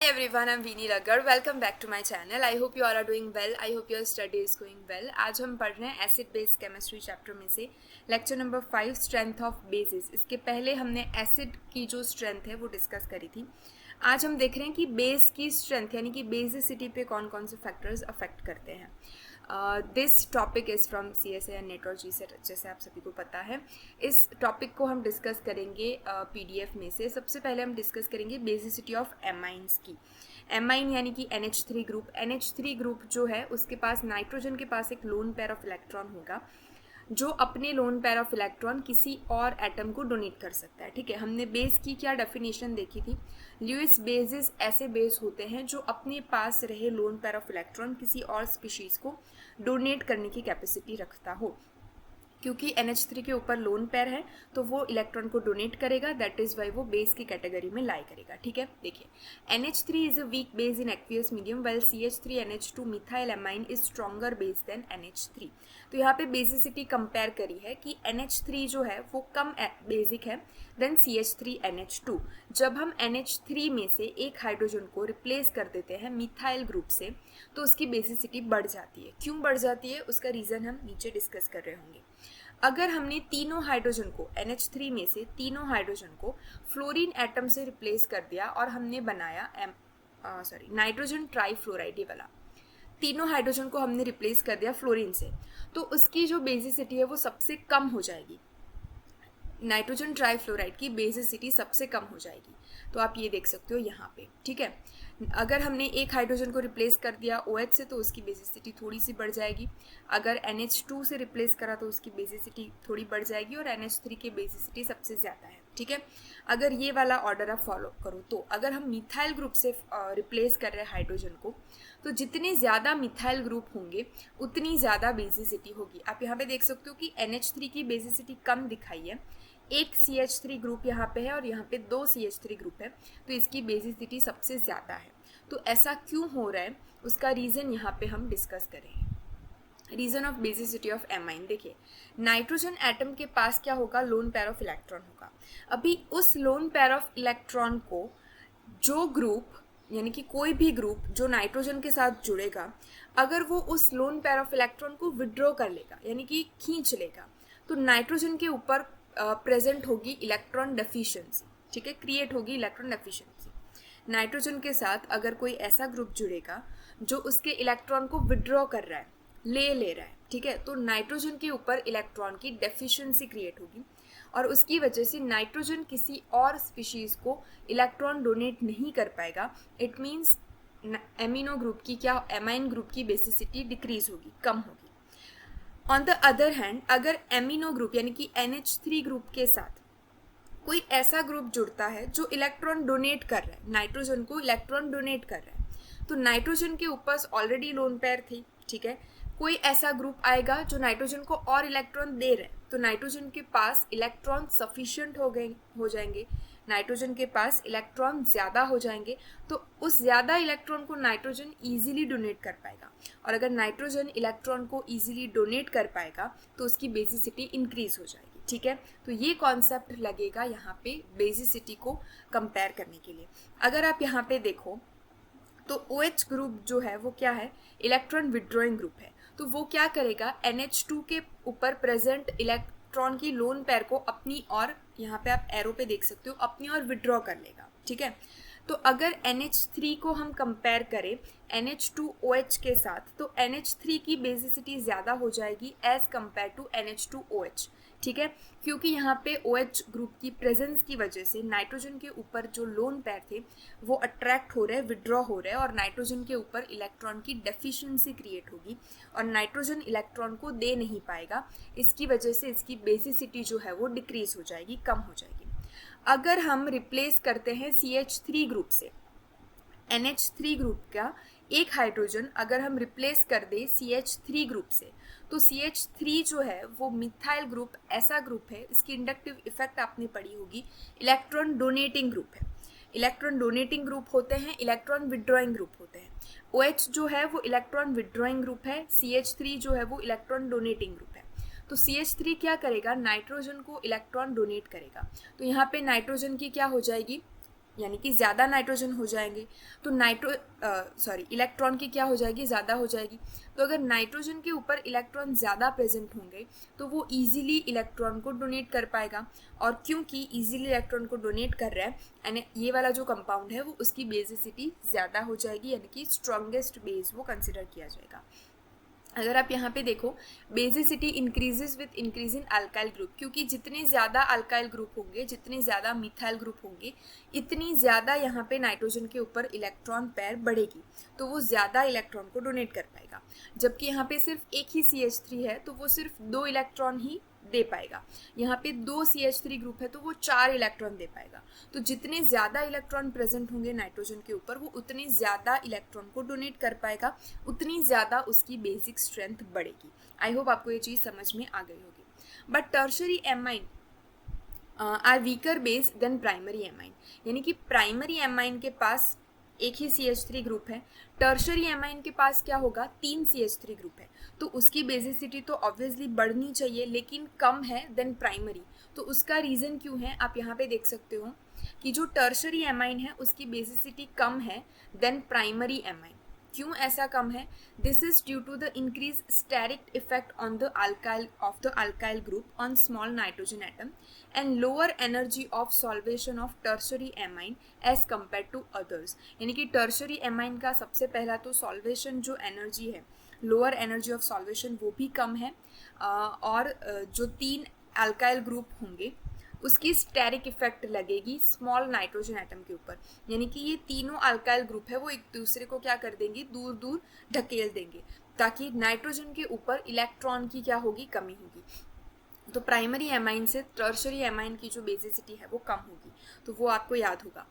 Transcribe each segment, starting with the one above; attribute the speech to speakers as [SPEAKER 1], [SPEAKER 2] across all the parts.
[SPEAKER 1] Hi everyone, I'm Veeni Raggar. Welcome back to my channel. I hope you all are doing well. I hope your study is going well. आज हम पढ़ रहे हैं acid base chemistry chapter में से lecture number 5 strength of basis. इसके पहले हमने एसिड की जो स्ट्रेंथ है वो डिस्कस करी थी। आज हम देख रहे हैं कि बेस की स्ट्रेंथ यानी कि बेसिसिटी पे कौन कौन से फैक्टर्स अफेक्ट करते हैं। This topic is from CSA and नेटोलॉजी से, जैसे आप सभी को पता है। इस टॉपिक को हम डिस्कस करेंगे PDF में से। सबसे पहले हम डिस्कस करेंगे बेसिसिटी ऑफ एमाइंस की। एमाइन यानी कि NH3 ग्रुप। NH3 ग्रुप जो है उसके पास नाइट्रोजन के पास एक लोन पेयर ऑफ इलेक्ट्रॉन होगा जो अपने लोन पेयर ऑफ इलेक्ट्रॉन किसी और एटम को डोनेट कर सकता है। ठीक है, हमने बेस की क्या डेफिनेशन देखी थी। ल्यूइस बेसिस ऐसे बेस होते हैं जो अपने पास रहे लोन पेयर ऑफ इलेक्ट्रॉन किसी और स्पीशीज़ को डोनेट करने की कैपेसिटी रखता हो। क्योंकि NH3 के ऊपर लोन पेयर है तो वो इलेक्ट्रॉन को डोनेट करेगा, दैट इज़ वाई वो बेस की कैटेगरी में लाई करेगा। ठीक है, देखिए NH3 is a weak base in aqueous medium well CH3NH2 methyl amine is stronger base than NH3। तो यहाँ पे बेसिसिटी कंपेयर करी है कि NH3 जो है वो कम बेसिक है देन CH3NH2। जब हम NH3 में से एक हाइड्रोजन को रिप्लेस कर देते हैं मिथाइल ग्रुप से तो उसकी बेसिसिटी बढ़ जाती है। क्यों बढ़ जाती है उसका रीज़न हम नीचे डिस्कस कर रहे होंगे। अगर हमने तीनों हाइड्रोजन को NH3 में से तीनों हाइड्रोजन को फ्लोरीन एटम से रिप्लेस कर दिया और हमने बनाया नाइट्रोजन ट्राईफ्लोराइड वाला, तीनों हाइड्रोजन को हमने रिप्लेस कर दिया फ्लोरीन से, तो उसकी जो बेसिसिटी है वो सबसे कम हो जाएगी। नाइट्रोजन ट्राईफ्लोराइड की बेसिसिटी सबसे कम हो जाएगी। तो आप ये देख सकते हो यहाँ पे। ठीक है, अगर हमने एक हाइड्रोजन को रिप्लेस कर दिया OH से तो उसकी बेसिसिटी थोड़ी सी बढ़ जाएगी। अगर NH2 से रिप्लेस करा तो उसकी बेसिसिटी थोड़ी बढ़ जाएगी और NH3 की बेसिसिटी सबसे ज़्यादा है। ठीक है, अगर ये वाला ऑर्डर आप फॉलो करो तो अगर हम मिथाइल ग्रुप से रिप्लेस कर रहे हैं हाइड्रोजन को तो जितने ज़्यादा मिथाइल ग्रुप होंगे उतनी ज़्यादा बेसिसिटी होगी। आप यहाँ पे देख सकते हो कि NH3 की बेसिसिटी कम दिखाई है, एक CH3 ग्रुप यहाँ पे है और यहाँ पे 2 CH3 ग्रुप है, तो इसकी बेसिसिटी सबसे ज़्यादा है। तो ऐसा क्यों हो रहा है उसका रीज़न यहाँ पे हम डिस्कस करेंगे। Reason of basicity of amine, देखिए नाइट्रोजन एटम के पास क्या होगा, लोन पेयर ऑफ इलेक्ट्रॉन होगा। अभी उस लोन पेयर ऑफ इलेक्ट्रॉन को जो ग्रुप यानी कि कोई भी ग्रुप जो नाइट्रोजन के साथ जुड़ेगा, अगर वो उस लोन पेयर ऑफ इलेक्ट्रॉन को विड्रॉ कर लेगा यानी कि खींच लेगा तो नाइट्रोजन के ऊपर प्रेजेंट होगी इलेक्ट्रॉन डेफिशिएंसी। ठीक है, क्रिएट होगी इलेक्ट्रॉन डेफिशिएंसी। नाइट्रोजन के साथ अगर कोई ऐसा ग्रुप जुड़ेगा जो उसके इलेक्ट्रॉन को विड्रॉ कर रहा है, ले रहा है, ठीक है, तो नाइट्रोजन के ऊपर इलेक्ट्रॉन की डेफिशिएंसी क्रिएट होगी और उसकी वजह से नाइट्रोजन किसी और स्पीशीज़ को इलेक्ट्रॉन डोनेट नहीं कर पाएगा। इट मीन्स एमिनो ग्रुप की क्या, एमाइन ग्रुप की बेसिसिटी डिक्रीज होगी, कम होगी। ऑन द अदर हैंड अगर एमिनो ग्रुप यानी कि NH3 ग्रुप के साथ कोई ऐसा ग्रुप जुड़ता है जो इलेक्ट्रॉन डोनेट कर रहा है, नाइट्रोजन को इलेक्ट्रॉन डोनेट कर रहा है, तो नाइट्रोजन के ऊपर ऑलरेडी लोन पेयर थी। ठीक है, कोई ऐसा ग्रुप आएगा जो नाइट्रोजन को और इलेक्ट्रॉन दे रहे हैं तो नाइट्रोजन के पास इलेक्ट्रॉन सफिशिएंट हो जाएंगे, नाइट्रोजन के पास इलेक्ट्रॉन ज़्यादा हो जाएंगे, तो उस ज़्यादा इलेक्ट्रॉन को नाइट्रोजन ईजिली डोनेट कर पाएगा और अगर नाइट्रोजन इलेक्ट्रॉन को ईजिली डोनेट कर पाएगा तो उसकी बेसिसिटी इंक्रीज हो जाएगी। ठीक है, तो ये कॉन्सेप्ट लगेगा यहाँ पे बेसिसिटी को कंपेयर करने के लिए। अगर आप यहाँ पे देखो तो OH ग्रुप जो है वो क्या है, इलेक्ट्रॉन विड्रॉइंग ग्रुप है, तो वो क्या करेगा, NH2 के ऊपर प्रेजेंट इलेक्ट्रॉन की लोन पेयर को अपनी और, यहाँ पे आप एरो पे देख सकते हो, अपनी और विड्रॉ कर लेगा। ठीक है, तो अगर NH3 को हम कंपेयर करें NH2OH के साथ तो NH3 की बेसिसिटी ज़्यादा हो जाएगी एज़ कम्पेयर टू NH2OH। ठीक है, क्योंकि यहाँ पे OH ग्रुप की प्रेजेंस की वजह से नाइट्रोजन के ऊपर जो लोन पेयर थे वो अट्रैक्ट हो रहे हैं, विड्रॉ हो रहे हैं और नाइट्रोजन के ऊपर इलेक्ट्रॉन की डेफिशिएंसी क्रिएट होगी और नाइट्रोजन इलेक्ट्रॉन को दे नहीं पाएगा। इसकी वजह से इसकी बेसिसिटी जो है वो डिक्रीज हो जाएगी, कम हो जाएगी। अगर हम रिप्लेस करते हैं CH3 ग्रुप से, NH3 ग्रुप का एक हाइड्रोजन अगर हम रिप्लेस कर दें CH3 ग्रुप से तो CH3 जो है वो मिथाइल ग्रुप ऐसा ग्रुप है, इसकी इंडक्टिव इफेक्ट आपने पढ़ी होगी, इलेक्ट्रॉन डोनेटिंग ग्रुप है। इलेक्ट्रॉन डोनेटिंग ग्रुप होते हैं, इलेक्ट्रॉन विड्रॉइंग ग्रुप होते हैं। OH जो है वो इलेक्ट्रॉन विड्रॉइंग ग्रुप है, CH3 जो है वो इलेक्ट्रॉन डोनेटिंग ग्रुप है। तो CH3 क्या करेगा, नाइट्रोजन को इलेक्ट्रॉन डोनेट करेगा, तो यहाँ पे नाइट्रोजन की क्या हो जाएगी, यानी कि ज़्यादा नाइट्रोजन हो जाएंगे तो इलेक्ट्रॉन की क्या हो जाएगी, ज़्यादा हो जाएगी। तो अगर नाइट्रोजन के ऊपर इलेक्ट्रॉन ज़्यादा प्रेजेंट होंगे तो वो इजीली इलेक्ट्रॉन को डोनेट कर पाएगा, और क्योंकि इजीली इलेक्ट्रॉन को डोनेट कर रहा है एंड ये वाला जो कंपाउंड है वो उसकी बेसिसिटी ज़्यादा हो जाएगी, यानी कि स्ट्रॉन्गेस्ट बेस वो कंसिडर किया जाएगा। अगर आप यहाँ पे देखो, basicity increases with increase in alkyl group, क्योंकि जितने ज़्यादा अल्काइल ग्रुप होंगे, जितने ज़्यादा मिथाइल ग्रुप होंगे, इतनी ज़्यादा यहाँ पे नाइट्रोजन के ऊपर इलेक्ट्रॉन पेयर बढ़ेगी, तो वो ज़्यादा इलेक्ट्रॉन को डोनेट कर पाएगा। जबकि यहाँ पे सिर्फ एक ही CH3 है तो वो सिर्फ 2 इलेक्ट्रॉन ही दे पाएगा। यहाँ पे 2 CH3 ग्रुप है तो वो 4 इलेक्ट्रॉन दे पाएगा। तो जितने ज़्यादा इलेक्ट्रॉन प्रेजेंट होंगे नाइट्रोजन के ऊपर, वो उतने ज़्यादा इलेक्ट्रॉन को डोनेट कर पाएगा, उतनी ज़्यादा उसकी बेसिक स्ट्रेंथ बढ़ेगी। आई होप आपको ये चीज़ समझ में आ गई होगी। But tertiary amine are weaker base than primary amine, यानी कि प्राइमरी एमाइन के पास एक ही CH3 ग्रुप है, टर्शरी एमाइन के पास क्या होगा, 3 CH3 ग्रुप है, तो उसकी बेसिसिटी तो ऑब्वियसली बढ़नी चाहिए लेकिन कम है देन प्राइमरी। तो उसका रीज़न क्यों है, आप यहाँ पे देख सकते हो कि जो टर्शरी एमाइन है उसकी बेसिसिटी कम है देन प्राइमरी एमाइन। क्यों ऐसा कम है, this is due to the increase steric effect on the alkyl group on small nitrogen atom and lower energy of solvation of tertiary amine as compare to others. यानी कि tertiary amine का सबसे पहला तो सॉल्वेशन जो energy है, lower energy of solvation, वो भी कम है, और जो 3 अल्काइल ग्रुप होंगे उसकी स्टेरिक इफेक्ट लगेगी स्मॉल नाइट्रोजन एटम के ऊपर, यानी कि ये तीनों अल्काइल ग्रुप है वो एक दूसरे को क्या कर देंगे, दूर दूर ढकेल देंगे, ताकि नाइट्रोजन के ऊपर इलेक्ट्रॉन की क्या होगी, कमी होगी। तो प्राइमरी एमाइन से टर्शरी एमाइन की जो बेसिसिटी है वो कम होगी, तो वो आपको याद होगा,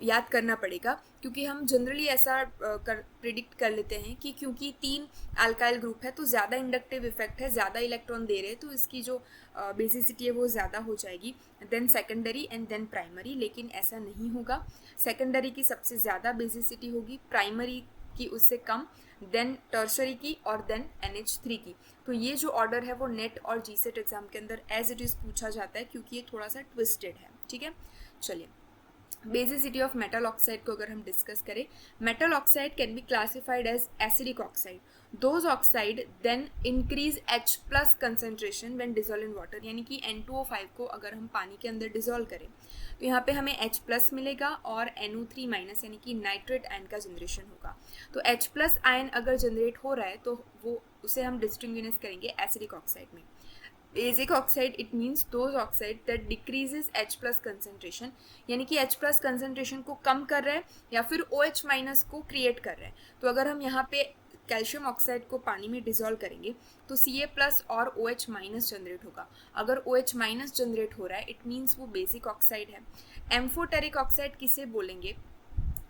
[SPEAKER 1] याद करना पड़ेगा, क्योंकि हम जनरली ऐसा प्रिडिक्ट कर लेते हैं कि क्योंकि 3 अल्काइल ग्रुप है तो ज़्यादा इंडक्टिव इफेक्ट है, ज़्यादा इलेक्ट्रॉन दे रहे हैं, तो इसकी जो बेसिसिटी है वो ज़्यादा हो जाएगी then secondary and then primary. लेकिन ऐसा नहीं होगा, सेकेंडरी की सबसे ज़्यादा बेसिसिटी होगी, प्राइमरी की उससे कम, देन टर्शरी की, और देन NH3 की। तो ये जो ऑर्डर है वो नेट और GSET एग्जाम के अंदर एज इट इज़ पूछा जाता है, क्योंकि ये थोड़ा सा ट्विस्टेड है। ठीक है, चलिए बेसिसिटी ऑफ मेटल ऑक्साइड को अगर हम डिस्कस करें, metal oxide can be classified as acidic oxide, those oxide then increase H plus concentration when dissolve in water, यानी कि N2O5 को अगर हम पानी के अंदर डिजोल्व करें तो यहाँ पे हमें H प्लस मिलेगा और NO3 माइनस, यानी कि नाइट्रेट आयन का जनरेशन होगा। तो H प्लस आयन अगर जनरेट हो रहा है तो वो उसे हम डिस्टिंग्विश करेंगे एसिडिक ऑक्साइड में। Basic oxide it means those oxide that decreases H plus concentration, यानी कि H प्लस कंसेंट्रेशन को कम कर रहा है या फिर OH माइनस को क्रिएट कर रहा है। तो अगर हम यहाँ पे कैल्शियम ऑक्साइड को पानी में डिसॉल्व करेंगे तो Ca प्लस और OH माइनस जनरेट होगा। अगर OH माइनस जनरेट हो रहा है इट मीन्स वो बेसिक ऑक्साइड है। एम्फोटेरिक ऑक्साइड किसे बोलेंगे,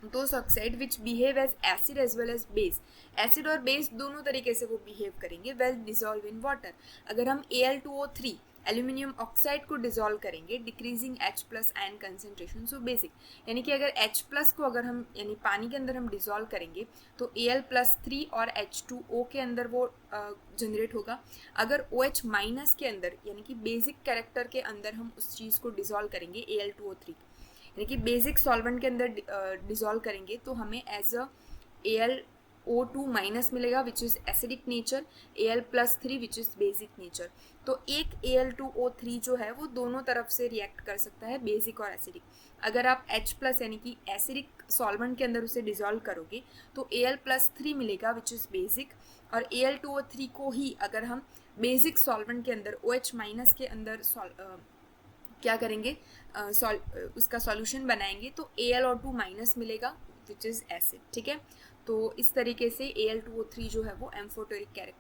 [SPEAKER 1] those oxide which behave as acid as well as base, acid और बेस दोनों तरीके से वो बिहेव करेंगे वेल डिजॉल्व इन वाटर। अगर हम Al2O3 एल्यूमिनियम ऑक्साइड को डिजॉल्व करेंगे decreasing H plus ion concentration, so basic, यानी कि अगर H प्लस को अगर हम यानी पानी के अंदर हम डिजॉल्व करेंगे तो Al+3 और H2O के अंदर वो जनरेट होगा। अगर OH माइनस के अंदर यानी कि बेसिक कैरेक्टर के अंदर हम उस चीज़ को डिजॉल्व करेंगे Al2O3 यानी कि बेसिक सॉल्वेंट के अंदर डिजॉल्व करेंगे तो हमें as a Al O2 minus मिलेगा which is acidic nature, Al+3 which is basic nature. तो एक Al2O3 जो है वो दोनों तरफ से रिएक्ट कर सकता है, बेसिक और एसिडिक। अगर आप H प्लस यानी कि एसिडिक सॉल्वेंट के अंदर उसे डिजॉल्व करोगे तो Al+3 मिलेगा विच इज़ बेसिक, और Al2O3 को ही अगर हम बेसिक सॉल्वेंट के अंदर OH माइनस के अंदर क्या करेंगे, उसका सॉल्यूशन बनाएंगे तो Al2O माइनस मिलेगा विच इज़ एसिड। ठीक है, तो इस तरीके से Al2O3 जो है वो एम्फोटेरिक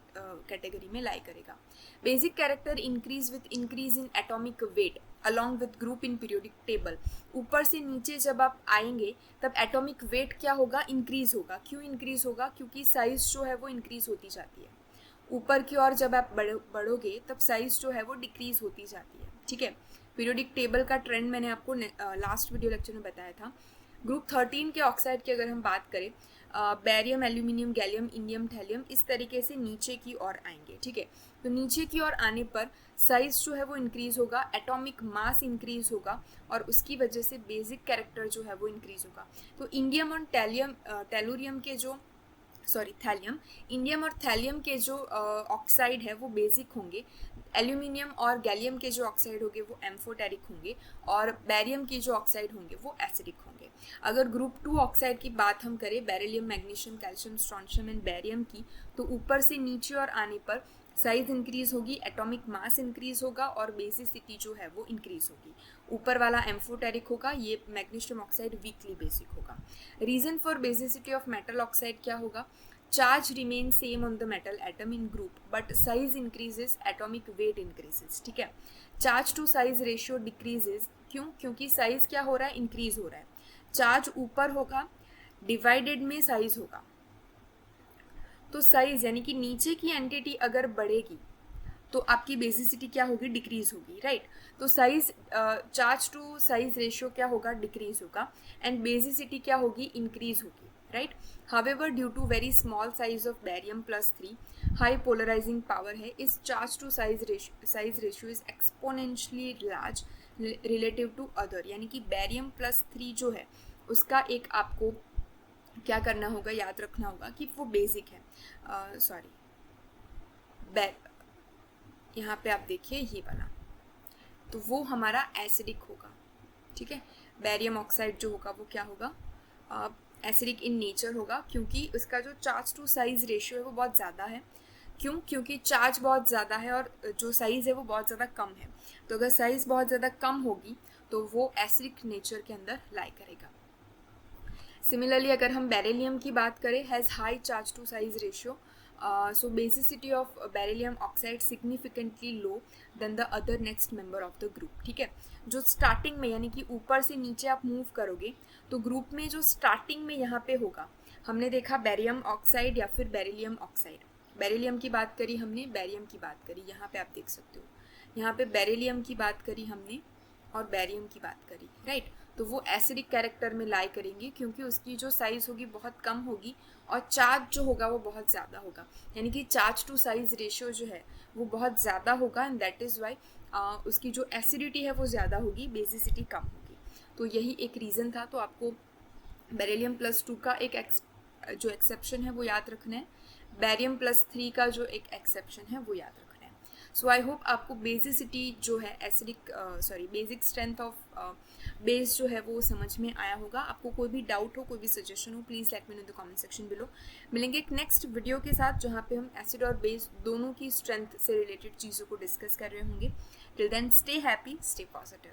[SPEAKER 1] कैटेगरी में लाई करेगा। Basic character increase with increase in atomic weight along with group in periodic table. ऊपर से नीचे जब आप आएंगे तब एटॉमिक वेट क्या होगा, इंक्रीज होगा। क्यों इंक्रीज होगा, क्योंकि साइज जो है वो इंक्रीज होती जाती है। ऊपर की ओर जब आप बढ़ोगे तब साइज जो है वो डिक्रीज होती जाती है। ठीक है, पीरियोडिक टेबल का ट्रेंड मैंने आपको लास्ट वीडियो लेक्चर में बताया था। ग्रुप 13 के ऑक्साइड की अगर हम बात करें, barium, aluminium, gallium, indium, thallium, इस तरीके से नीचे की ओर आएंगे, ठीक है। तो नीचे की ओर आने पर साइज जो है वो इंक्रीज होगा, एटॉमिक मास इंक्रीज होगा और उसकी वजह से बेसिक कैरेक्टर जो है वो इंक्रीज होगा। तो इंडियम और टेलुरियम के जो थैलियम, इंडियम और थैलियम के जो ऑक्साइड है वो बेसिक होंगे, एल्यूमिनियम और गैलियम के जो ऑक्साइड होंगे वो एम्फोटेरिक होंगे और बैरियम के जो ऑक्साइड होंगे वो एसिडिक होंगे। अगर ग्रुप 2 ऑक्साइड की बात हम करें, beryllium, magnesium, calcium, strontium and barium की, तो ऊपर से नीचे और आने पर साइज इंक्रीज होगी, एटॉमिक मास इंक्रीज होगा और बेसिसिटी जो है वो इंक्रीज होगी। ऊपर वाला एम्फोटेरिक होगा, ये मैग्नीशियम ऑक्साइड वीकली बेसिक होगा। Reason for basicity of metal oxide क्या होगा? Charge remain same on the metal atom in group but size increases, atomic weight increases, ठीक है। Charge to size ratio decreases, क्यों? क्योंकि size क्या हो रहा है? इंक्रीज हो रहा है। चार्ज ऊपर होगा, डिवाइडेड में साइज होगा, तो साइज यानी कि नीचे की एंटिटी अगर बढ़ेगी तो आपकी बेसिसिटी क्या होगी? डिक्रीज होगी, राइट। तो size, charge to size ratio क्या होगा? डिक्रीज होगा एंड बेसिसिटी क्या होगी? इंक्रीज होगी, right. However due to very small size of barium +3, high polarising power है, इस charge to size ratio is exponentially large relative to other, यानी कि बैरियम +3 जो है उसका एक आपको क्या करना होगा? याद रखना होगा कि वो बेसिक है। यहाँ पे आप देखिए ये वाला, तो वो हमारा एसिडिक होगा, ठीक है। बैरियम ऑक्साइड जो होगा वो क्या होगा? एसिडिक इन नेचर होगा, क्योंकि उसका जो चार्ज टू साइज रेशियो है वो बहुत ज़्यादा है। क्यों? क्योंकि चार्ज बहुत ज़्यादा है और जो साइज़ है वो बहुत ज़्यादा कम है। तो अगर साइज़ बहुत ज़्यादा कम होगी तो वो एसिडिक नेचर के अंदर लाई करेगा। सिमिलरली अगर हम बेरिलियम की बात करें, has high charge to size ratio, so basicity of beryllium oxide significantly low than the other next member of the group, ठीक है। जो स्टार्टिंग में यानी कि ऊपर से नीचे आप मूव करोगे तो ग्रुप में जो स्टार्टिंग में यहाँ पे होगा, हमने देखा बैरियम ऑक्साइड या फिर बेरिलियम ऑक्साइड, बेरिलियम की बात करी हमने, बैरियम की बात करी, यहाँ पे आप देख सकते हो, यहाँ पे बेरिलियम की बात करी हमने और बैरियम की बात करी, राइट। तो वो एसिडिक कैरेक्टर में लाई करेंगे क्योंकि उसकी जो साइज़ होगी बहुत कम होगी और चार्ज जो होगा वो बहुत ज़्यादा होगा, यानी कि चार्ज टू साइज रेशियो जो है वो बहुत ज़्यादा होगा एंड दैट इज़ वाई उसकी जो एसिडिटी है वो ज़्यादा होगी, बेसिसिटी कम होगी। तो यही एक रीज़न था। तो आपको बेरिलियम +2 का एक जो एक्सेप्शन है वो याद रखना है, बैरियम +3 का जो एक एक्सेप्शन है वो याद रखना है। सो आई होप आपको बेसिसिटी जो है बेसिक स्ट्रेंथ ऑफ बेस जो है वो समझ में आया होगा। आपको कोई भी डाउट हो, कोई भी सजेशन हो, please let me know in the comment section below. मिलेंगे एक नेक्स्ट वीडियो के साथ जहाँ पे हम एसिड और बेस दोनों की स्ट्रेंथ से रिलेटेड चीज़ों को डिस्कस कर रहे होंगे। Till then stay happy, stay positive.